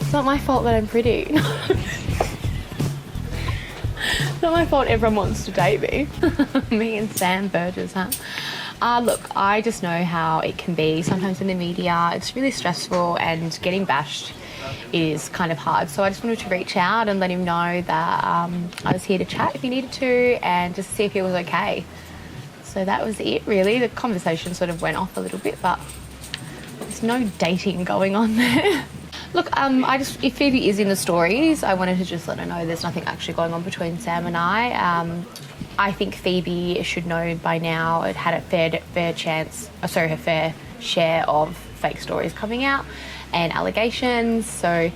It's not my fault that I'm pretty. It's not my fault everyone wants to date me. Me and Sam Burgess, huh? Look, I just know how it can be sometimes in the media. It's really stressful and getting bashed is kind of hard. So I just wanted to reach out and let him know that I was here to chat if he needed to and just see if he was okay. So that was it, really. The conversation sort of went off a little bit, but there's no dating going on there. Look, if Phoebe is in the stories, I wanted to just let her know there's nothing actually going on between Sam and I. I think Phoebe should know by now it had a fair share of fake stories coming out and allegations. So I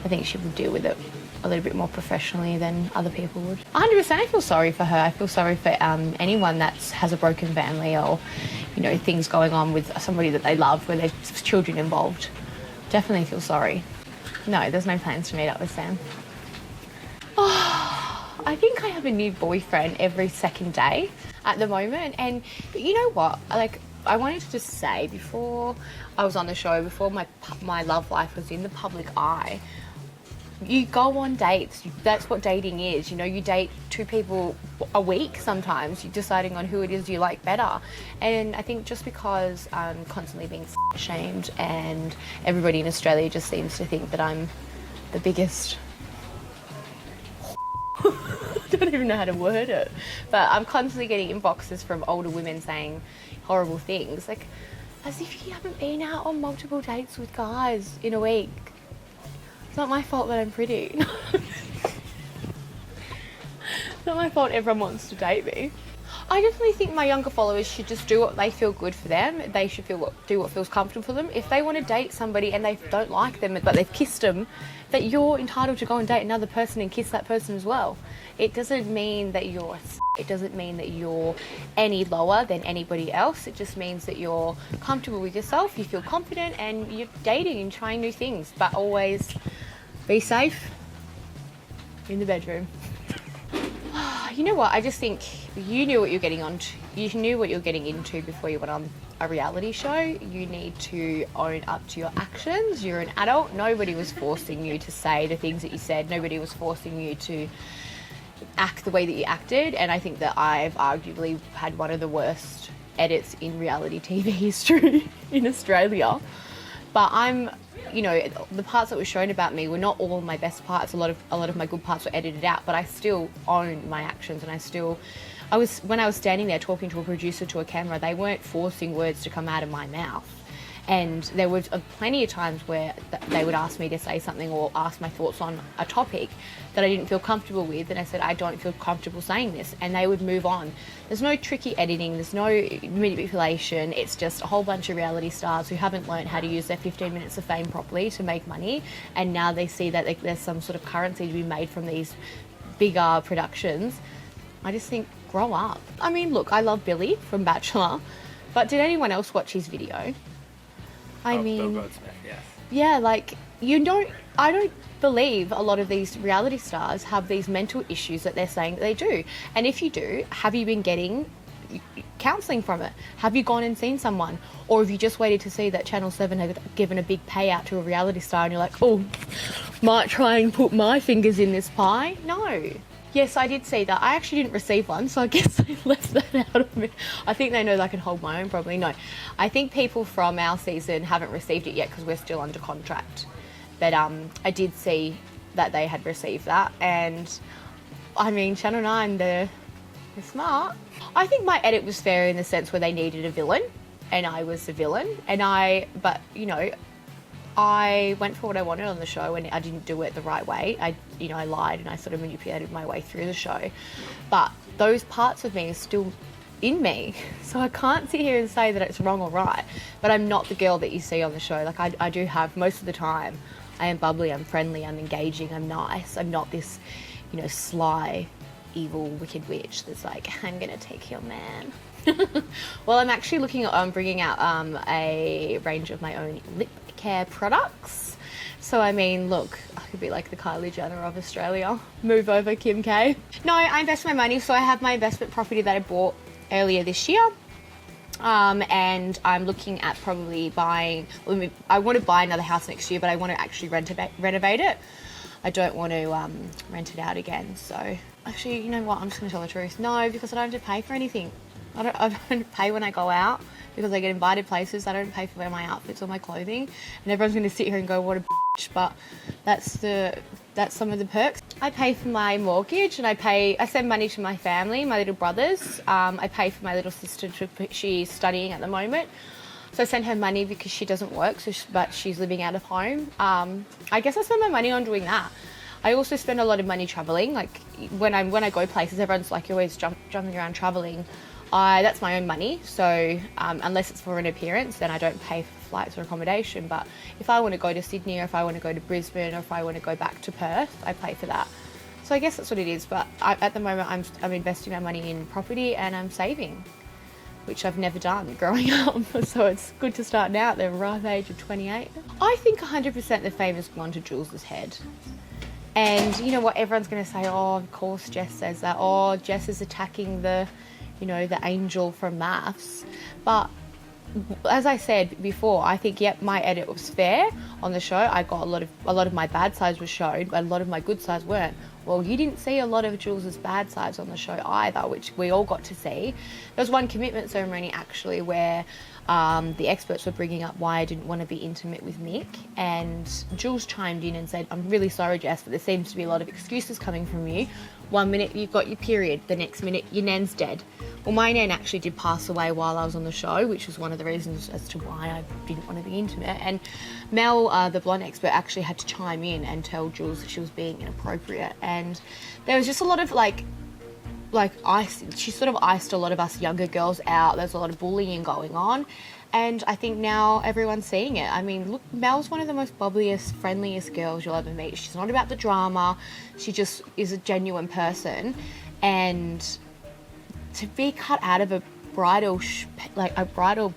think she would deal with it a little bit more professionally than other people would. 100%, I feel sorry for her. I feel sorry for anyone that has a broken family or, you know, things going on with somebody that they love where there's children involved. Definitely feel sorry. No, there's no plans to meet up with Sam. I think I have a new boyfriend every second day at the moment. And you know what? Like, I wanted to just say, before I was on the show, before my love life was in the public eye, you go on dates. That's what dating is. You know, you date 2 people a week sometimes. You're deciding on who it is you like better. And I think just because I'm constantly being shamed and everybody in Australia just seems to think that I'm the biggest... I don't even know how to word it. But I'm constantly getting inboxes from older women saying horrible things. Like, as if you haven't been out on multiple dates with guys in a week. It's not my fault that I'm pretty. It's not my fault everyone wants to date me. I definitely think my younger followers should just do what they feel good for them. They should do what feels comfortable for them. If they want to date somebody and they don't like them but they've kissed them, that you're entitled to go and date another person and kiss that person as well. It doesn't mean that it doesn't mean that you're any lower than anybody else. It just means that you're comfortable with yourself, you feel confident, and you're dating and trying new things. But always be safe in the bedroom. You know what? I just think you knew what you're getting on. You knew what you're getting into before you went on a reality show. You need to own up to your actions. You're an adult. Nobody was forcing you to say the things that you said. Nobody was forcing you to act the way that you acted. And I think that I've arguably had one of the worst edits in reality TV history in Australia. But you know, the parts that were shown about me were not all my best parts. A lot of my good parts were edited out, but I still own my actions, and when I was standing there talking to a producer to a camera, they weren't forcing words to come out of my mouth. And there were plenty of times where they would ask me to say something or ask my thoughts on a topic that I didn't feel comfortable with, and I said, I don't feel comfortable saying this, and they would move on. There's no tricky editing, there's no manipulation. It's just a whole bunch of reality stars who haven't learned how to use their 15 minutes of fame properly to make money, and now they see that there's some sort of currency to be made from these bigger productions. I just think, grow up. I mean, look, I love Billy from Bachelor, but did anyone else watch his video? Bill Goldsmith, yes. Yeah, like, I don't believe a lot of these reality stars have these mental issues that they're saying that they do. And if you do, have you been getting counselling from it? Have you gone and seen someone? Or have you just waited to see that Channel 7 had given a big payout to a reality star and you're like, oh, might try and put my fingers in this pie? No. Yes, I did see that. I actually didn't receive one, so I guess they left that out of me. I think they know that I can hold my own, probably. No. I think people from our season haven't received it yet because we're still under contract. But I did see that they had received that. And, I mean, Channel 9, they're smart. I think my edit was fair in the sense where they needed a villain, and I was the villain. But, you know, I went for what I wanted on the show, and I didn't do it the right way. I lied and I sort of manipulated my way through the show. But those parts of me are still in me. So I can't sit here and say that it's wrong or right. But I'm not the girl that you see on the show. Like, I do have, most of the time, I am bubbly, I'm friendly, I'm engaging, I'm nice. I'm not this, you know, sly, evil, wicked witch that's like, I'm going to take your man. Well, I'm actually looking at bringing out a range of my own lip care products. So, I mean, look, I could be like the Kylie Jenner of Australia. Move over, Kim K. No, I invest my money. So I have my investment property that I bought earlier this year. And I'm looking at probably buying, I want to buy another house next year, but I want to actually renovate it. I don't want to rent it out again. So actually, you know what, I'm just going to tell the truth. No, because I don't have to pay for anything. I don't pay when I go out because I get invited places. I don't pay for my outfits or my clothing. And everyone's going to sit here and go, what a bitch, but that's some of the perks. I pay for my mortgage and I send money to my family, my little brothers. I pay for my little sister, she's studying at the moment. So I send her money because she doesn't work, but she's living out of home. I guess I spend my money on doing that. I also spend a lot of money traveling. Like when I go places, everyone's like, you're always jumping around traveling. That's my own money. So unless it's for an appearance, then I don't pay for flights or accommodation. But if I want to go to Sydney, or if I want to go to Brisbane, or if I want to go back to Perth, I pay for that. So I guess that's what it is. But at the moment, I'm investing my money in property and I'm saving, which I've never done growing up. So it's good to start now at the ripe age of 28. I think 100% the fame has gone to Jules' head. And you know what, everyone's going to say, oh, of course Jess says that. Oh, Jess is attacking the angel from maths. But as I said before, I think, yep, my edit was fair on the show. I got a lot of my bad sides were showed, but a lot of my good sides weren't. Well, you didn't see a lot of Jules' bad sides on the show either, which we all got to see. There was one commitment ceremony actually where the experts were bringing up why I didn't want to be intimate with Mick, and Jules chimed in and said, I'm really sorry, Jess, but there seems to be a lot of excuses coming from you. 1 minute you've got your period, the next minute your nan's dead. Well, my nan actually did pass away while I was on the show, which was one of the reasons as to why I didn't want to be intimate. And Mel, the blonde expert, actually had to chime in and tell Jules that she was being inappropriate. And there was just a lot of she sort of iced a lot of us younger girls out. There's a lot of bullying going on. And I think now everyone's seeing it. I mean, look, Mel's one of the most bubbliest, friendliest girls you'll ever meet. She's not about the drama. She just is a genuine person. And to be cut out of a bridal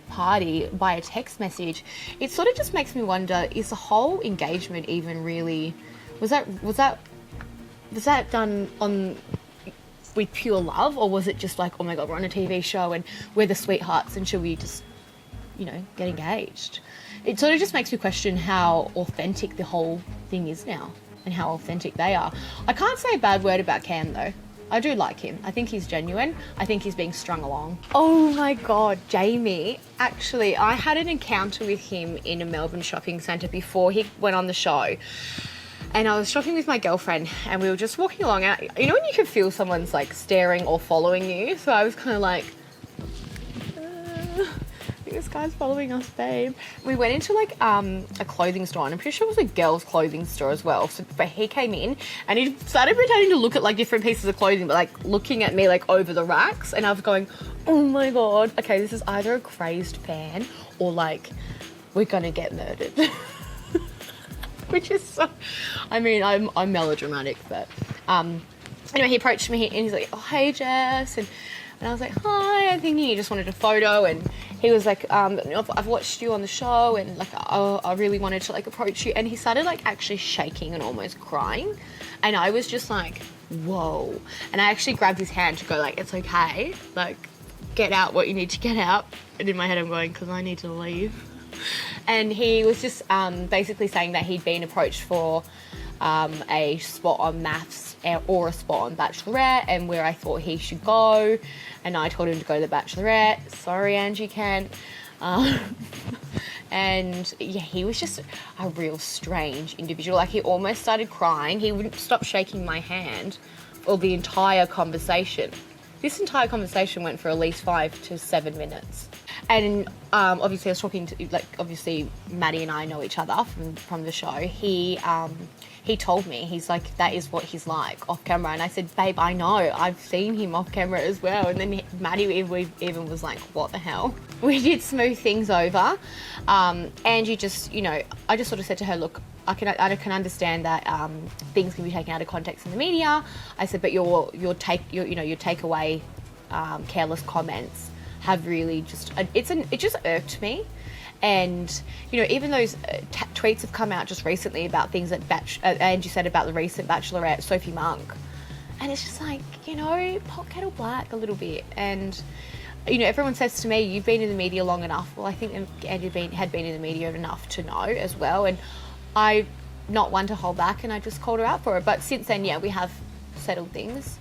party by a text message, it sort of just makes me wonder, is the whole engagement even really, was that done on with pure love, or was it just like, oh my god, we're on a TV show and we're the sweethearts and should we just get engaged? It sort of just makes me question how authentic the whole thing is now and how authentic they are. I can't say a bad word about Cam though. I do like him. I think he's genuine. I think he's being strung along. Oh my god, Jamie. Actually, I had an encounter with him in a Melbourne shopping centre before he went on the show. And I was shopping with my girlfriend and we were just walking along out. You know when you can feel someone's like staring or following you? So I was kind of like, this guy's following us, babe. We went into like a clothing store, and I'm pretty sure it was a girl's clothing store as well. So, but he came in and he started pretending to look at like different pieces of clothing, but like looking at me like over the racks. And I was going, oh my god, okay, this is either a crazed fan or like we're gonna get murdered. Which is so, I mean, I'm melodramatic, but anyway, he approached me and he's like, oh, hey Jess, and I was like, hi, I think he just wanted a photo, and he was like, I've watched you on the show, and like, I really wanted to like approach you, and he started like actually shaking and almost crying, and I was just like, whoa, and I actually grabbed his hand to go like, it's okay, like, get out what you need to get out, and in my head I'm going, because I need to leave. And he was just basically saying that he'd been approached for a spot on Maths or a spot on Bachelorette, and where I thought he should go, and I told him to go to the Bachelorette. Sorry, Angie Kent. And yeah, he was just a real strange individual. Like, he almost started crying. He wouldn't stop shaking my hand for the entire conversation. This entire conversation went for at least 5 to 7 minutes. And obviously I was talking to, like, obviously Maddie and I know each other from the show. He told me, he's like, that is what he's like off camera. And I said, babe, I know, I've seen him off camera as well. And then Maddie even was like, what the hell? We did smooth things over. Angie just, I just sort of said to her, look, I can understand that things can be taken out of context in the media. I said, but your takeaway careless comments have really just, it just irked me. And, even those tweets have come out just recently about things that Angie said about the recent Bachelorette, Sophie Monk. And it's just like, pot kettle black a little bit. And you know, everyone says to me, you've been in the media long enough. Well, I think Andy had been in the media enough to know as well. And I, not one to hold back, and I just called her out for it. But since then, yeah, we have settled things.